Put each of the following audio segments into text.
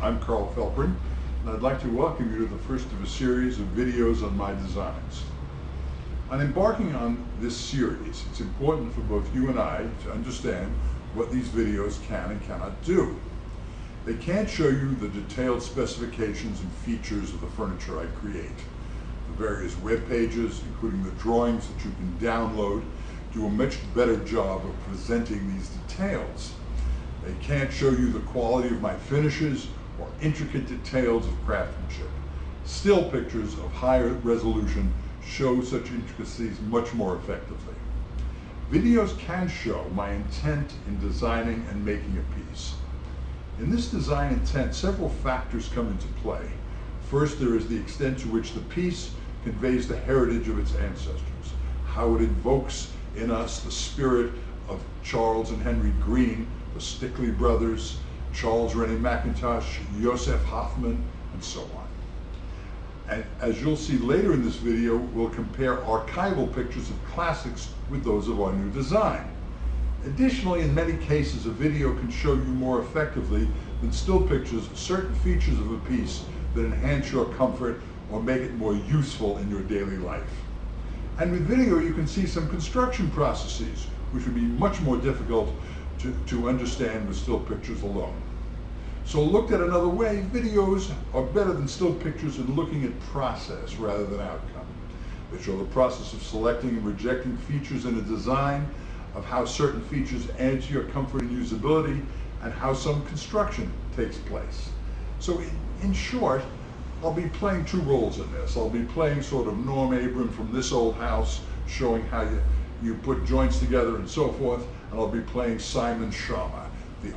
I'm Felperin, and I'd like to welcome you to the first of a series of videos on my designs. On embarking on this series, it's important for both you and I to understand what these videos can and cannot do. They can't show you the detailed specifications and features of the furniture I create. The various web pages, including the drawings that you can download, do a much better job of presenting these details. They can't show you the quality of my finishes or intricate details of craftsmanship. Still pictures of higher resolution show such intricacies much more effectively. Videos can show my intent in designing and making a piece. In this design intent, several factors come into play. First, there is the extent to which the piece conveys the heritage of its ancestors, how it invokes in us the spirit of Charles and Henry Green, the Stickley brothers, Charles Rennie Mackintosh, Joseph Hoffman, and so on. And as you'll see later in this video, we'll compare archival pictures of classics with those of our new design. Additionally, in many cases, a video can show you more effectively than still pictures certain features of a piece that enhance your comfort or make it more useful in your daily life. And with video, you can see some construction processes, which would be much more difficult to understand with still pictures alone. So looked at another way, videos are better than still pictures in looking at process rather than outcome. They show the process of selecting and rejecting features in a design, of how certain features add to your comfort and usability, and how some construction takes place. So in short, I'll be playing two roles in this. I'll be playing sort of Norm Abram from This Old House, showing how you put joints together and so forth, and I'll be playing Simon Schama, the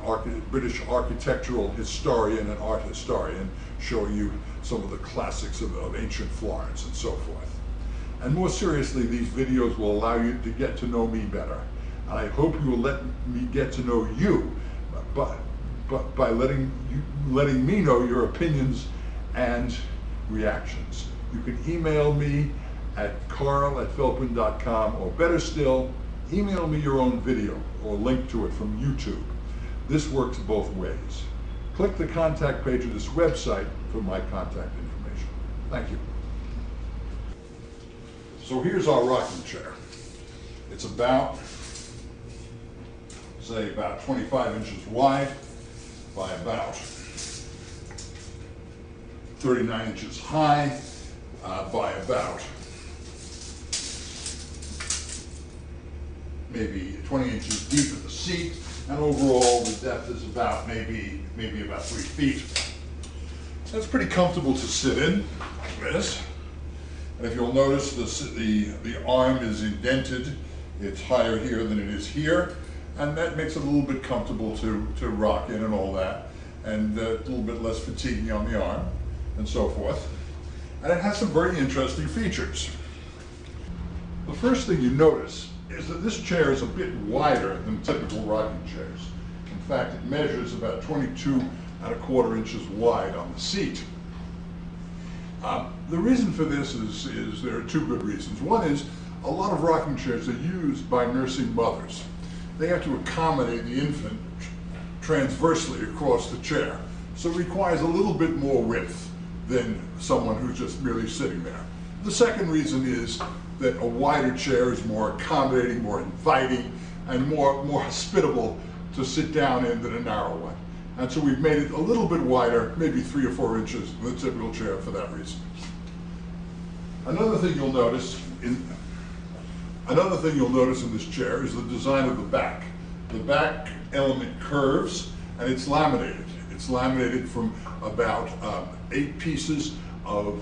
British architectural historian and art historian, showing you some of the classics of ancient Florence and so forth. And more seriously, these videos will allow you to get to know me better. And I hope you will let me get to know you, but by letting me know your opinions and reactions. You can email me at carl@felperin.com, or better still, email me your own video or link to it from YouTube. This works both ways. Click the contact page of this website for my contact information. Thank you. So here's our rocking chair. It's about, say, about 25 inches wide by about 39 inches high by about maybe 20 inches deep at the seat, and overall the depth is about maybe about 3 feet. That's pretty comfortable to sit in, like this. And if you'll notice, the arm is indented. It's higher here than it is here, and that makes it a little bit comfortable to rock in and all that, and a little bit less fatiguing on the arm, and so forth. And it has some very interesting features. The first thing you notice is that this chair is a bit wider than typical rocking chairs. In fact, it measures about 22¼ inches wide on the seat. The reason for this is there are two good reasons. One is a lot of rocking chairs are used by nursing mothers. They have to accommodate the infant transversely across the chair, so it requires a little bit more width than someone who's just merely sitting there. The second reason is that a wider chair is more accommodating, more inviting, and more hospitable to sit down in than a narrow one. And so we've made it a little bit wider, maybe 3 or 4 inches than the typical chair for that reason. Another thing you'll notice in this chair is the design of the back. The back element curves, and it's laminated. It's laminated from about 8 pieces of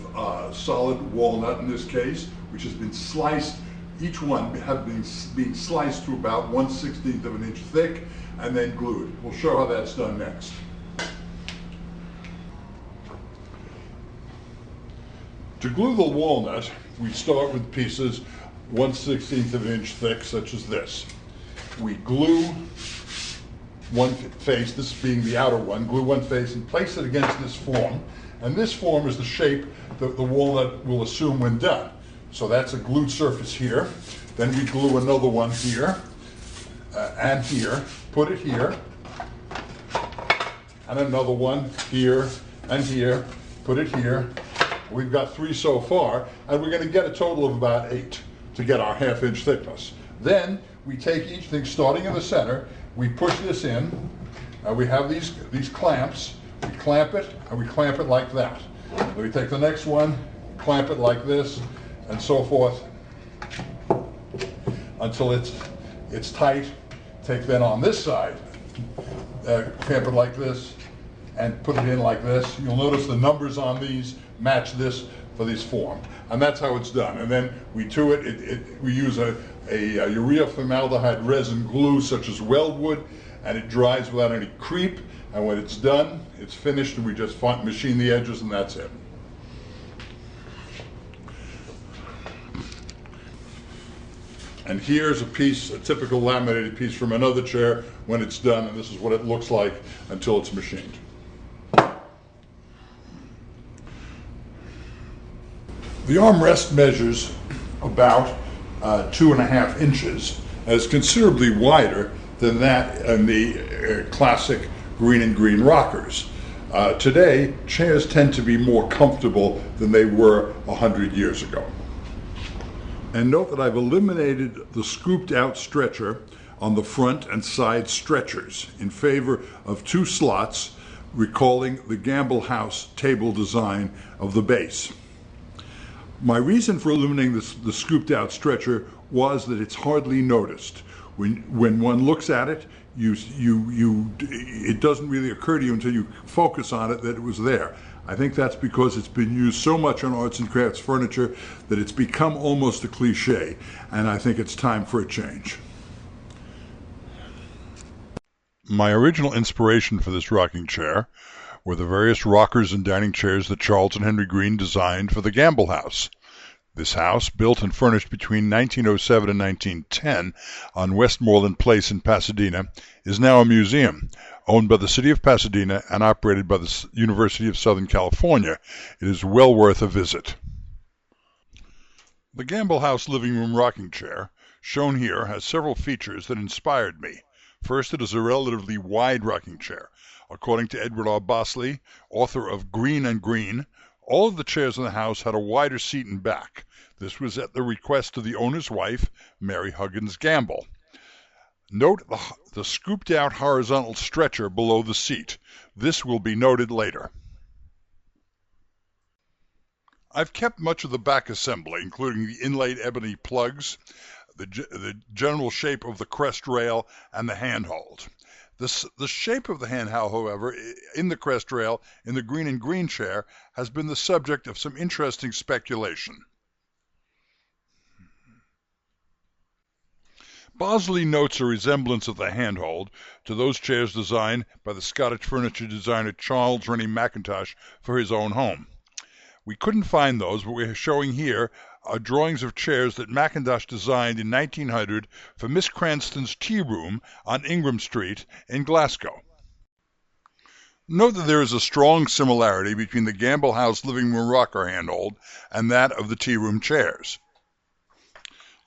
solid walnut in this case, which has been sliced, each one being sliced to about 1/16 of an inch thick and then glued. We'll show how that's done next. To glue the walnut, we start with pieces 1/16 of an inch thick, such as this. We glue one face, this being the outer one, glue one face and place it against this form. And this form is the shape that the walnut will assume when done. So that's a glued surface here. Then we glue another one here and here, put it here, and another one here and here, put it here. We've got 3 so far, and we're going to get a total of about 8 to get our 1/2 inch thickness. Then we take each thing starting in the center, we push this in, and we have these clamps. We clamp it, and we clamp it like that. Then we take the next one, clamp it like this, and so forth until it's tight. Take then on this side, clamp it like this, and put it in like this. You'll notice the numbers on these match this for this form, and that's how it's done. And then we we use a urea formaldehyde resin glue such as weldwood, and it dries without any creep. And when it's done, it's finished, and we just machine the edges, and that's it. And here's a typical laminated piece from another chair when it's done, and this is what it looks like until it's machined. The armrest measures about 2.5 inches, and is considerably wider than that in the classic green and green rockers. Today, chairs tend to be more comfortable than they were 100 years ago. And note that I've eliminated the scooped out stretcher on the front and side stretchers in favor of 2 slots, recalling the Gamble House table design of the base. My reason for eliminating the scooped out stretcher was that it's hardly noticed. When one looks at it, it doesn't really occur to you until you focus on it that it was there. I think that's because it's been used so much on arts and crafts furniture that it's become almost a cliche, and I think it's time for a change. My original inspiration for this rocking chair were the various rockers and dining chairs that Charles and Henry Green designed for the Gamble House. This house, built and furnished between 1907 and 1910 on Westmoreland Place in Pasadena, is now a museum owned by the city of Pasadena and operated by the University of Southern California. It is well worth a visit. The Gamble House living room rocking chair, shown here, has several features that inspired me. First, it is a relatively wide rocking chair. According to Edward R. Bosley, author of Green and Green, all of the chairs in the house had a wider seat and back. This was at the request of the owner's wife, Mary Huggins Gamble. Note the scooped-out horizontal stretcher below the seat. This will be noted later. I've kept much of the back assembly, including the inlaid ebony plugs, the general shape of the crest rail, and the handhold. The shape of the handhold, however, in the crest rail in the Green and Green chair has been the subject of some interesting speculation. Bosley notes a resemblance of the handhold to those chairs designed by the Scottish furniture designer Charles Rennie Mackintosh for his own home. We couldn't find those, but we're showing here drawings of chairs that Mackintosh designed in 1900 for Miss Cranston's Tea Room on Ingram Street in Glasgow. Note that there is a strong similarity between the Gamble House living room rocker handhold and that of the tea room chairs.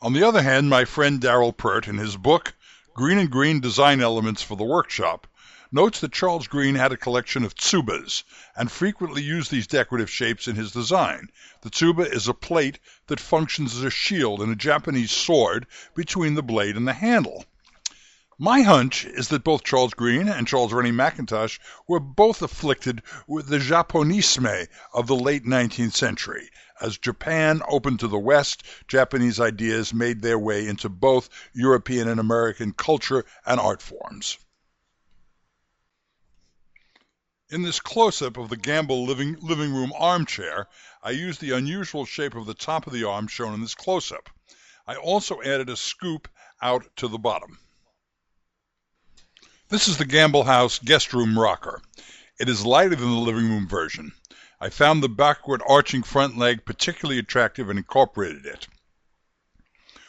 On the other hand, my friend Darrell Pert, in his book, Green and Green Design Elements for the Workshop, notes that Charles Green had a collection of tsubas and frequently used these decorative shapes in his design. The tsuba is a plate that functions as a shield and a Japanese sword between the blade and the handle. My hunch is that both Charles Green and Charles Rennie Mackintosh were both afflicted with the Japonisme of the late 19th century. As Japan opened to the West, Japanese ideas made their way into both European and American culture and art forms. In this close-up of the Gamble living room armchair, I used the unusual shape of the top of the arm shown in this close-up. I also added a scoop out to the bottom. This is the Gamble House guest room rocker. It is lighter than the living room version. I found the backward arching front leg particularly attractive and incorporated it.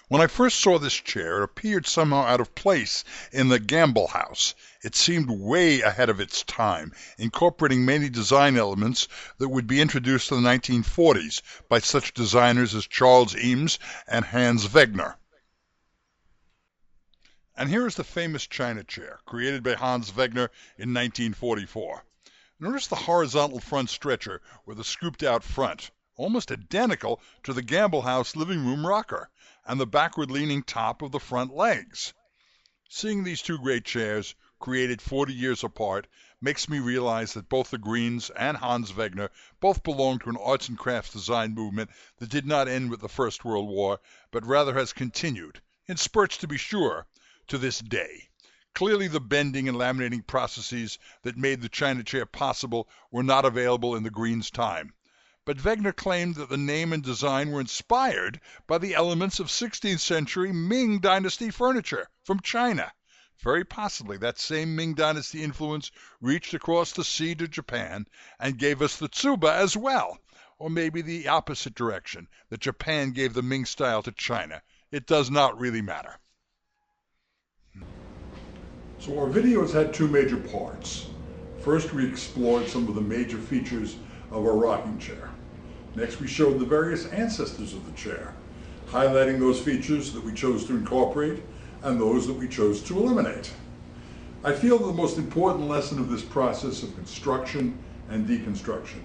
When I first saw this chair, it appeared somehow out of place in the Gamble House. It seemed way ahead of its time, incorporating many design elements that would be introduced in the 1940s by such designers as Charles Eames and Hans Wegner. And here is the famous China chair, created by Hans Wegner in 1944. Notice the horizontal front stretcher with a scooped-out front, almost identical to the Gamble House living room rocker, and the backward-leaning top of the front legs. Seeing these two great chairs, created 40 years apart, makes me realize that both the Greens and Hans Wegner both belong to an arts and crafts design movement that did not end with the First World War, but rather has continued, in spurts to be sure, to this day. Clearly the bending and laminating processes that made the China chair possible were not available in the Greens' time. But Wegner claimed that the name and design were inspired by the elements of 16th century Ming Dynasty furniture from China. Very possibly that same Ming Dynasty influence reached across the sea to Japan and gave us the tsuba as well. Or maybe the opposite direction, that Japan gave the Ming style to China. It does not really matter. So our videos had two major parts. First, we explored some of the major features of our rocking chair. Next, we showed the various ancestors of the chair, highlighting those features that we chose to incorporate and those that we chose to eliminate. I feel the most important lesson of this process of construction and deconstruction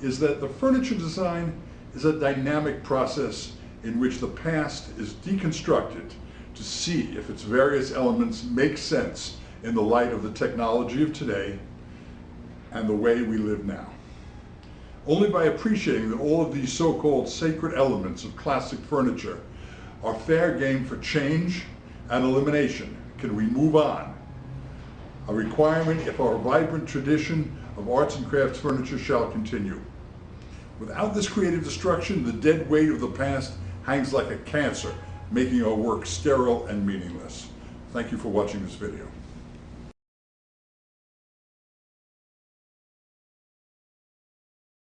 is that the furniture design is a dynamic process in which the past is deconstructed to see if its various elements make sense in the light of the technology of today and the way we live now. Only by appreciating that all of these so-called sacred elements of classic furniture are fair game for change and elimination can we move on, a requirement if our vibrant tradition of arts and crafts furniture shall continue. Without this creative destruction, the dead weight of the past hangs like a cancer, making our work sterile and meaningless. Thank you for watching this video.